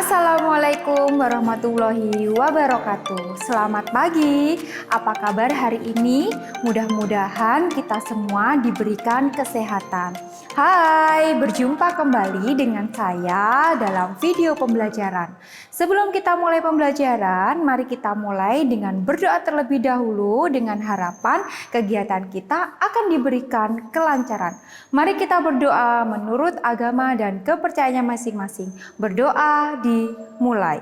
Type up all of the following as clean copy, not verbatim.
Assalamualaikum warahmatullahi wabarakatuh. Selamat pagi. Apa kabar hari ini? Mudah-mudahan kita semua diberikan kesehatan. Hai, berjumpa kembali dengan saya dalam video pembelajaran. Sebelum kita mulai pembelajaran, mari kita mulai dengan berdoa terlebih dahulu dengan harapan kegiatan kita akan diberikan kelancaran. Mari kita berdoa menurut agama dan kepercayaannya masing-masing. Berdoa dimulai.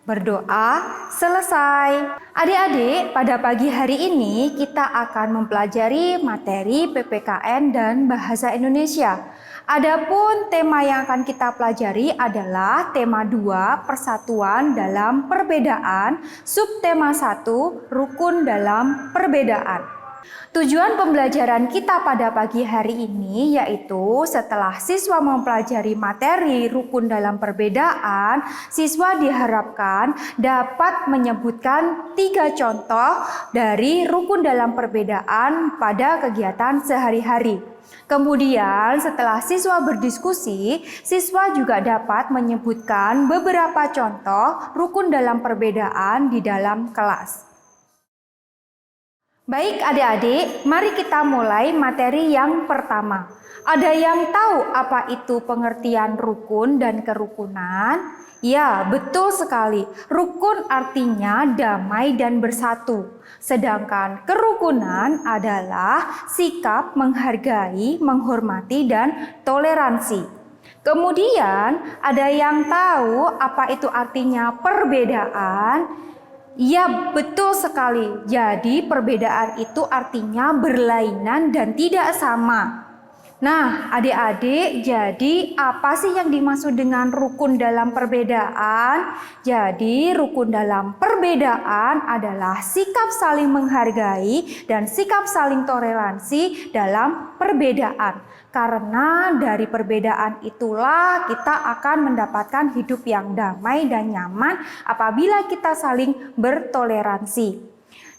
Berdoa selesai. Adik-adik, pada pagi hari ini kita akan mempelajari materi PPKN dan Bahasa Indonesia. Adapun tema yang akan kita pelajari adalah tema 2, persatuan dalam perbedaan, subtema 1, rukun dalam perbedaan. Tujuan pembelajaran kita pada pagi hari ini yaitu setelah siswa mempelajari materi rukun dalam perbedaan, siswa diharapkan dapat menyebutkan 3 contoh dari rukun dalam perbedaan pada kegiatan sehari-hari. Kemudian setelah siswa berdiskusi, siswa juga dapat menyebutkan beberapa contoh rukun dalam perbedaan di dalam kelas. Baik adik-adik, mari kita mulai materi yang pertama. Ada yang tahu apa itu pengertian rukun dan kerukunan? Ya, betul sekali. Rukun artinya damai dan bersatu. Sedangkan kerukunan adalah sikap menghargai, menghormati, dan toleransi. Kemudian ada yang tahu apa itu artinya perbedaan? Ya, betul sekali. Jadi perbedaan itu artinya berlainan dan tidak sama. Nah, adik-adik, jadi apa sih yang dimaksud dengan rukun dalam perbedaan? Jadi, rukun dalam perbedaan adalah sikap saling menghargai dan sikap saling toleransi dalam perbedaan. Karena dari perbedaan itulah kita akan mendapatkan hidup yang damai dan nyaman apabila kita saling bertoleransi.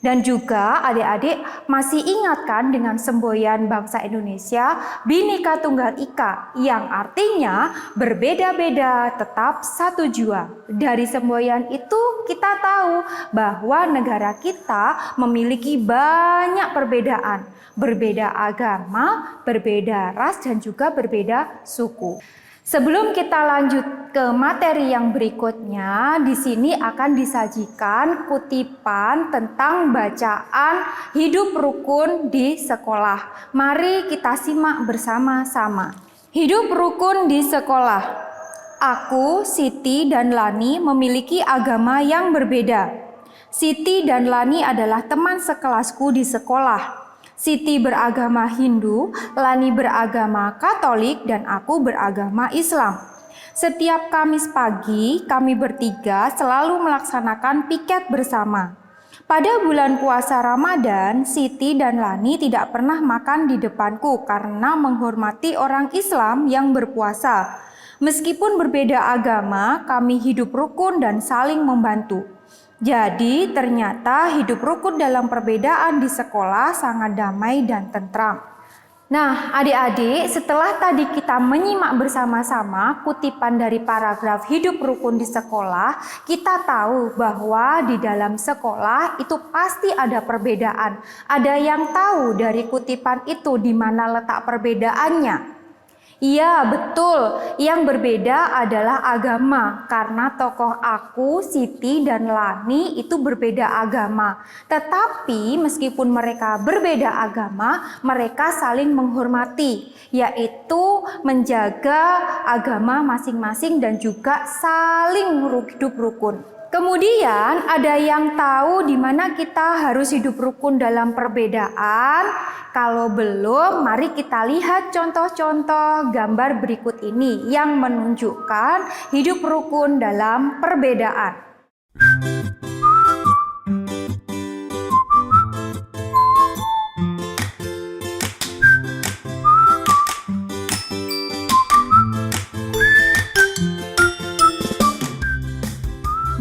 Dan juga adik-adik masih ingatkan dengan semboyan bangsa Indonesia Bhinneka Tunggal Ika yang artinya berbeda-beda tetap satu jua. Dari semboyan itu kita tahu bahwa negara kita memiliki banyak perbedaan. Berbeda agama, berbeda ras dan juga berbeda suku. Sebelum kita lanjut ke materi yang berikutnya, di sini akan disajikan kutipan tentang bacaan hidup rukun di sekolah. Mari kita simak bersama-sama. Hidup rukun di sekolah. Aku, Siti, dan Lani memiliki agama yang berbeda. Siti dan Lani adalah teman sekelasku di sekolah. Siti beragama Hindu, Lani beragama Katolik, dan aku beragama Islam. Setiap Kamis pagi, kami bertiga selalu melaksanakan piket bersama. Pada bulan puasa Ramadan, Siti dan Lani tidak pernah makan di depanku karena menghormati orang Islam yang berpuasa. Meskipun berbeda agama, kami hidup rukun dan saling membantu. Jadi ternyata hidup rukun dalam perbedaan di sekolah sangat damai dan tentram. Nah adik-adik, setelah tadi kita menyimak bersama-sama kutipan dari paragraf hidup rukun di sekolah, kita tahu bahwa di dalam sekolah itu pasti ada perbedaan. Ada yang tahu dari kutipan itu di mana letak perbedaannya? Iya, betul. Yang berbeda adalah agama, karena tokoh aku, Siti, dan Lani itu berbeda agama. Tetapi meskipun mereka berbeda agama, mereka saling menghormati, yaitu menjaga agama masing-masing dan juga saling hidup rukun. Kemudian ada yang tahu di mana kita harus hidup rukun dalam perbedaan? Kalau belum, mari kita lihat contoh-contoh gambar berikut ini yang menunjukkan hidup rukun dalam perbedaan.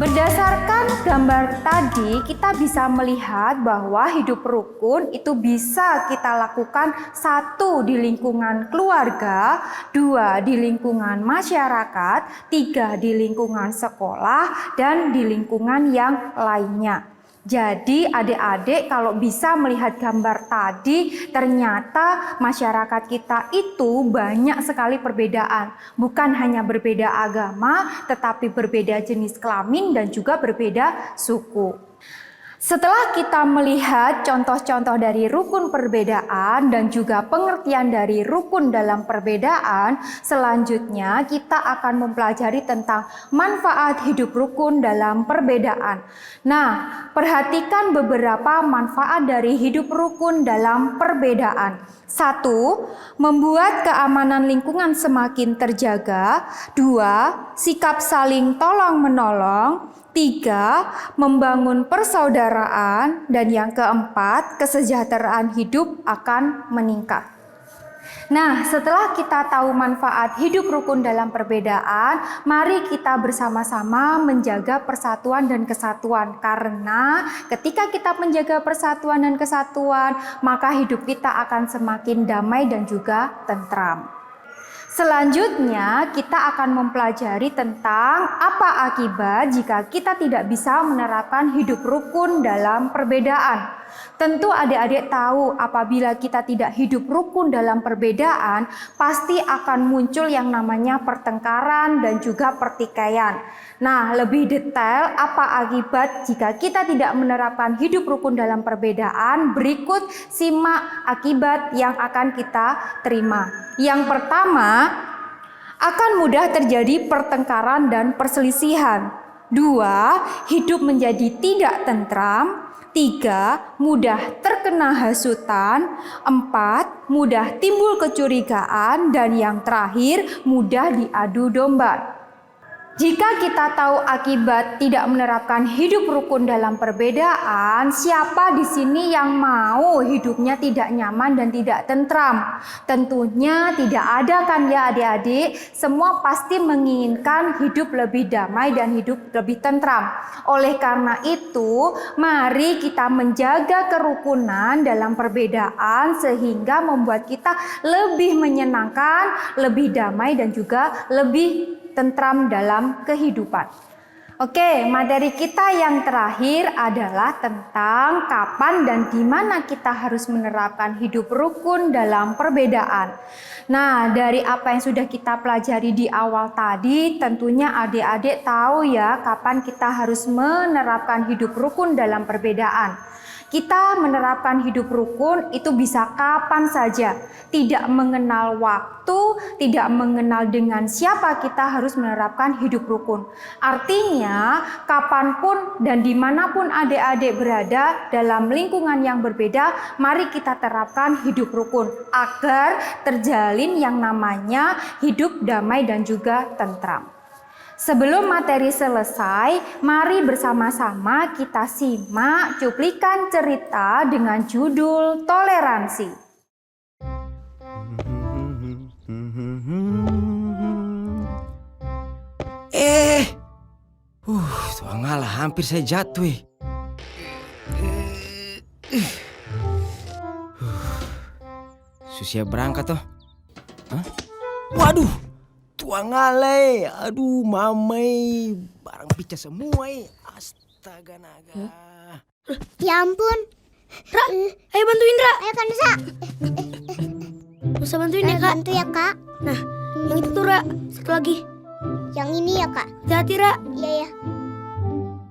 Berdasarkan gambar tadi, tadi kita bisa melihat bahwa hidup rukun itu bisa kita lakukan 1 di lingkungan keluarga, 2 di lingkungan masyarakat, 3 di lingkungan sekolah, dan di lingkungan yang lainnya. Jadi adik-adik kalau bisa melihat gambar tadi, ternyata masyarakat kita itu banyak sekali perbedaan. Bukan hanya berbeda agama, tetapi berbeda jenis kelamin dan juga berbeda suku. Setelah kita melihat contoh-contoh dari rukun perbedaan dan juga pengertian dari rukun dalam perbedaan, selanjutnya kita akan mempelajari tentang manfaat hidup rukun dalam perbedaan. Nah, perhatikan beberapa manfaat dari hidup rukun dalam perbedaan. 1. Membuat keamanan lingkungan semakin terjaga. 2. Sikap saling tolong-menolong. 3. Membangun persaudaraan. Dan yang keempat, kesejahteraan hidup akan meningkat. Nah, setelah kita tahu manfaat hidup rukun dalam perbedaan, mari kita bersama-sama menjaga persatuan dan kesatuan. Karena ketika kita menjaga persatuan dan kesatuan, maka hidup kita akan semakin damai dan juga tentram. Selanjutnya, kita akan mempelajari tentang apa akibat jika kita tidak bisa menerapkan hidup rukun dalam perbedaan. Tentu adik-adik tahu apabila kita tidak hidup rukun dalam perbedaan, pasti akan muncul yang namanya pertengkaran dan juga pertikaian. Nah, lebih detail apa akibat jika kita tidak menerapkan hidup rukun dalam perbedaan? Berikut simak akibat yang akan kita terima. Yang pertama, akan mudah terjadi pertengkaran dan perselisihan. 2. Hidup menjadi tidak tentram. 3. Mudah terkena hasutan. 4. Mudah timbul kecurigaan. Dan yang terakhir, mudah diadu domba. Jika kita tahu akibat tidak menerapkan hidup rukun dalam perbedaan, siapa di sini yang mau hidupnya tidak nyaman dan tidak tentram? Tentunya tidak ada kan ya adik-adik? Semua pasti menginginkan hidup lebih damai dan hidup lebih tentram. Oleh karena itu, mari kita menjaga kerukunan dalam perbedaan sehingga membuat kita lebih menyenangkan, lebih damai dan juga lebih tentram dalam kehidupan. Oke, materi kita yang terakhir adalah tentang kapan dan di mana kita harus menerapkan hidup rukun dalam perbedaan. Nah, dari apa yang sudah kita pelajari di awal tadi, tentunya adik-adik tahu ya kapan kita harus menerapkan hidup rukun dalam perbedaan. Kita menerapkan hidup rukun itu bisa kapan saja, tidak mengenal waktu, tidak mengenal dengan siapa kita harus menerapkan hidup rukun. Artinya, kapanpun dan dimanapun adik-adik berada dalam lingkungan yang berbeda, mari kita terapkan hidup rukun agar terjalin yang namanya hidup damai dan juga tentram. Sebelum materi selesai, mari bersama-sama kita simak cuplikan cerita dengan judul Toleransi. Tuh ngalah, hampir saya jatuh. Susah berangkat toh. Hah? Waduh! Tuang alay, aduh mamai, barang pecah semua. Astaga naga. Ya ampun. Ra, ayo bantuin Ra. Ayo kan Nusa. Nusa bantuin ya Kak. Bantu ya Kak. Nah, yang itu tuh Ra, satu lagi. Yang ini ya Kak. Hati-hati Ra. Iya ya.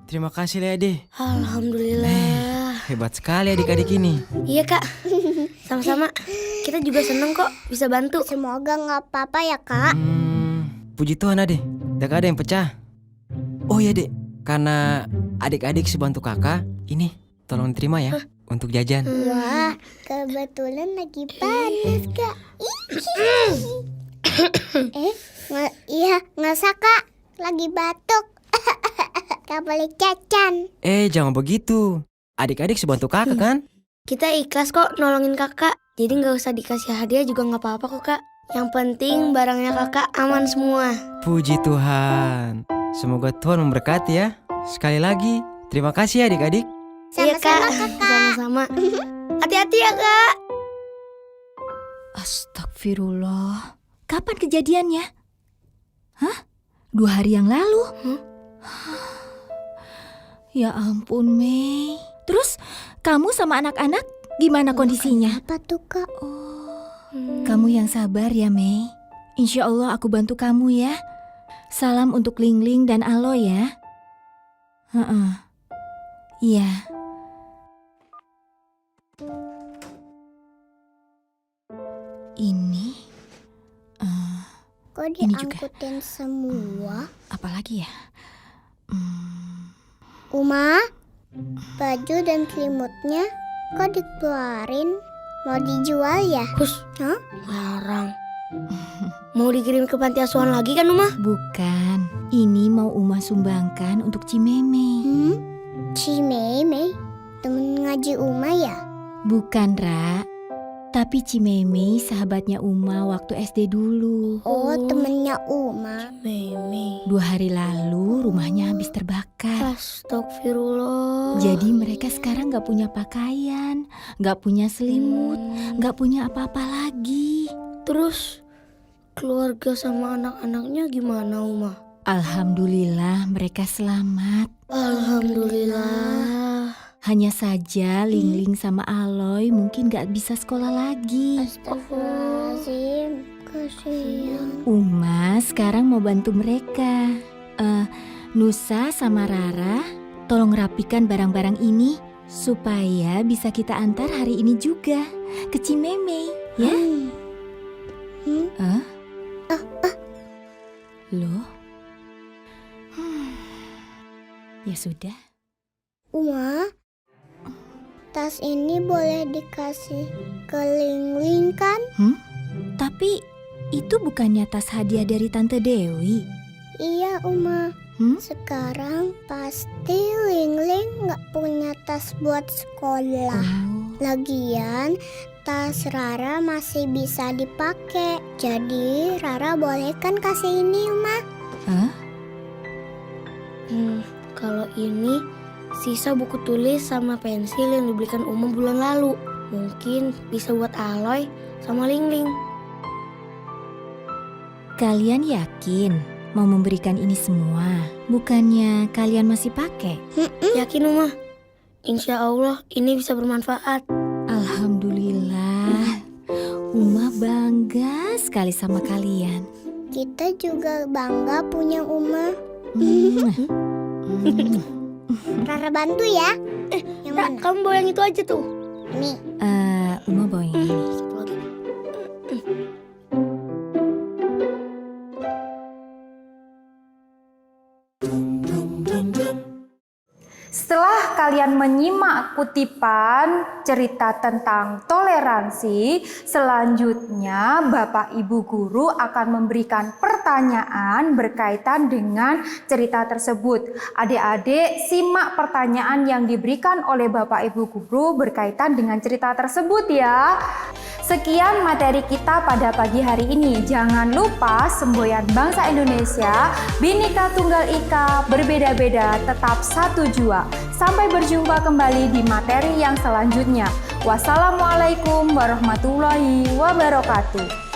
Terima kasih Ade. Alhamdulillah. Hebat sekali adik-adik ini. Iya Kak, sama-sama. Kita juga seneng kok bisa bantu. Semoga nggak apa-apa ya Kak. Puji Tuhan Ade, tidak ada yang pecah. Oh ya Dek, karena adik-adik sebantu kakak, ini tolong terima ya untuk jajan. Wah, kebetulan lagi panas Kak. Nggak usah Kak, lagi batuk. Gak boleh cacan. Jangan begitu. Adik-adik sebantu kakak kan? Kita ikhlas kok nolongin kakak. Jadi gak usah dikasih hadiah juga gak apa-apa kok Kak. Yang penting barangnya kakak aman semua. Puji Tuhan. Semoga Tuhan memberkati ya. Sekali lagi, Terima kasih ya adik-adik. Iya kak, sama-sama. Hati-hati ya kak. Astagfirullah. Kapan kejadiannya? Hah? 2 hari yang lalu? Ya ampun, Mei. Terus kamu sama anak-anak gimana kondisinya? Apa tuh kak? Kamu yang sabar ya, Mei. Insya Allah aku bantu kamu ya. Salam untuk Lingling dan Aloy ya. Iya. Ini Kok Ini juga. diangkutin semua? apalagi ya? Uma, baju dan selimutnya kok dikeluarin? Mau dijual ya? Hus, Hah? larang. Mau dikirim ke panti asuhan lagi kan Uma? Bukan. Ini mau Uma sumbangkan untuk Cimeme. Si Mei, temen ngaji Uma ya? Bukan, Ra. Tapi Cimeme sahabatnya Uma waktu SD dulu. Oh, temennya Uma. Meme. 2 hari lalu rumahnya habis terbakar. Astagfirullah. Jadi mereka sekarang gak punya pakaian, gak punya selimut, gak punya apa-apa lagi. Terus keluarga sama anak-anaknya gimana Uma? Alhamdulillah mereka selamat. Alhamdulillah. Hanya saja Lingling sama Aloy mungkin gak bisa sekolah lagi. Astagfirullahaladzim, kasihan. Uma sekarang mau bantu mereka. Nusa sama Rara, tolong rapikan barang-barang ini supaya bisa kita antar hari ini juga ke Cimeme, ya? Loh? Ya sudah. Uma, tas ini boleh dikasih ke Lingling kan? Tapi itu bukannya tas hadiah dari Tante Dewi? Iya Uma. Hmm? Sekarang pasti Lingling nggak punya tas buat sekolah. Oh. Lagian tas Rara masih bisa dipakai. Jadi Rara boleh kan kasih ini Uma? Hah? Kalau ini sisa buku tulis sama pensil yang dibelikan Uma bulan lalu. Mungkin bisa buat Aloy sama Lingling. Kalian yakin mau memberikan ini semua? Bukannya kalian masih pakai? Yakin Uma? Insya Allah ini bisa bermanfaat. Alhamdulillah. Uma bangga sekali sama kalian. Kita juga bangga punya Uma. Rara bantu ya. Yang Ra, mana? kamu bawa yang itu aja tuh. Nih. Uma bawa ini. Satu lagi. Setelah kalian menyimak kutipan cerita tentang toleransi, selanjutnya Bapak Ibu Guru akan memberikan pertanyaan berkaitan dengan cerita tersebut. Adik-adik, simak pertanyaan yang diberikan oleh Bapak Ibu Guru berkaitan dengan cerita tersebut ya. Sekian materi kita pada pagi hari ini. Jangan lupa semboyan bangsa Indonesia, Bhinneka Tunggal Ika, berbeda-beda tetap satu jua. Sampai berjumpa kembali di materi yang selanjutnya. Wassalamualaikum warahmatullahi wabarakatuh.